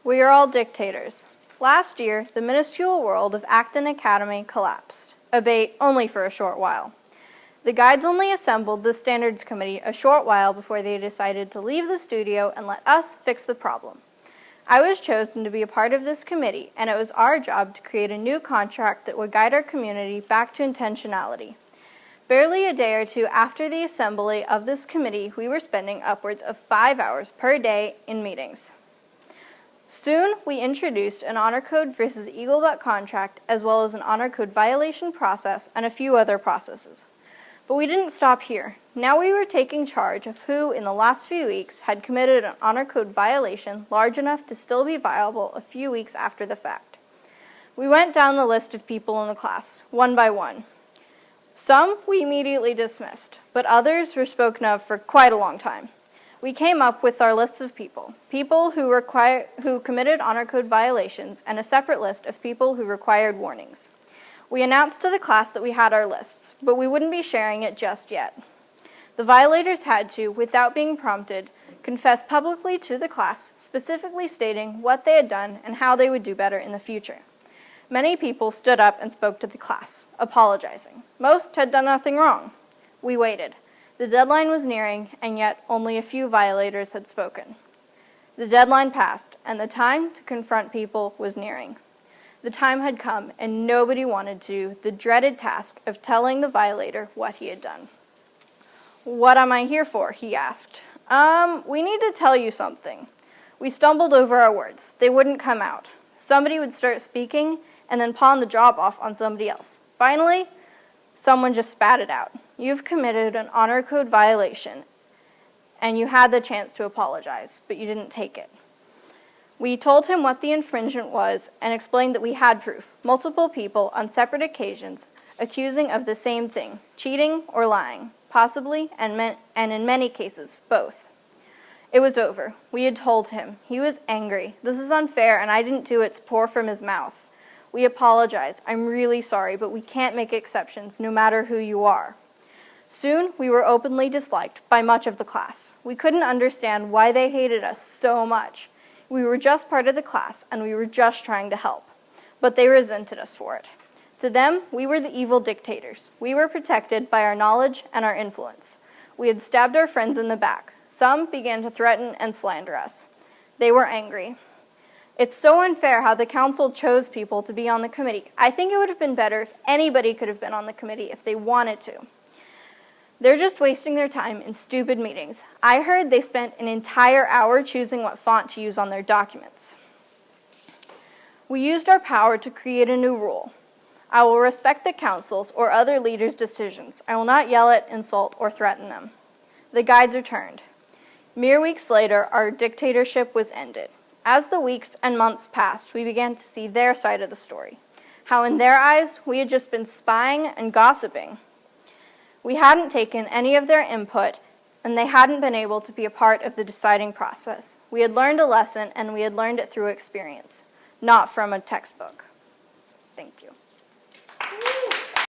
We are all dictators. Last year, the minuscule world of Acton Academy collapsed, albeit only for a short while. The guides only assembled the standards committee a short while before they decided to leave the studio and let us fix the problem. I was chosen to be a part of this committee, and it was our job to create a new contract that would guide our community back to intentionality. Barely a day or two after the assembly of this committee, we were spending upwards of 5 hours per day in meetings. Soon, we introduced an honor code versus Eaglebutt contract, as well as an honor code violation process and a few other processes. But we didn't stop here. Now we were taking charge of who, in the last few weeks, had committed an honor code violation large enough to still be viable a few weeks after the fact. We went down the list of people in the class, one by one. Some we immediately dismissed, but others were spoken of for quite a long time. We came up with our lists of people who committed honor code violations, and a separate list of people who required warnings. We announced to the class that we had our lists, but we wouldn't be sharing it just yet. The violators had to, without being prompted, confess publicly to the class, specifically stating what they had done and how they would do better in the future. Many people stood up and spoke to the class, apologizing. Most had done nothing wrong. We waited. The deadline was nearing, and yet only a few violators had spoken. The deadline passed, and the time to confront people was nearing. The time had come, and nobody wanted to do the dreaded task of telling the violator what he had done. "What am I here for?" he asked. We need to tell you something." We stumbled over our words. They wouldn't come out. Somebody would start speaking, and then pawn the job off on somebody else. Finally, someone just spat it out. "You've committed an honor code violation, and you had the chance to apologize, but you didn't take it." We told him what the infringement was and explained that we had proof, multiple people on separate occasions accusing of the same thing, cheating or lying, possibly, and in many cases, both. It was over. We had told him. He was angry. "This is unfair, and I didn't do it," to pour from his mouth. We apologized. "I'm really sorry, but we can't make exceptions, no matter who you are." Soon, we were openly disliked by much of the class. We couldn't understand why they hated us so much. We were just part of the class, and we were just trying to help. But they resented us for it. To them, we were the evil dictators. We were protected by our knowledge and our influence. We had stabbed our friends in the back. Some began to threaten and slander us. They were angry. "It's so unfair how the council chose people to be on the committee. I think it would have been better if anybody could have been on the committee if they wanted to. They're just wasting their time in stupid meetings. I heard they spent an entire hour choosing what font to use on their documents." We used our power to create a new rule. "I will respect the council's or other leaders' decisions. I will not yell at, insult, or threaten them." The guides returned. Mere weeks later, our dictatorship was ended. As the weeks and months passed, we began to see their side of the story. How in their eyes, we had just been spying and gossiping. We hadn't taken any of their input, and they hadn't been able to be a part of the deciding process. We had learned a lesson, and we had learned it through experience, not from a textbook. Thank you.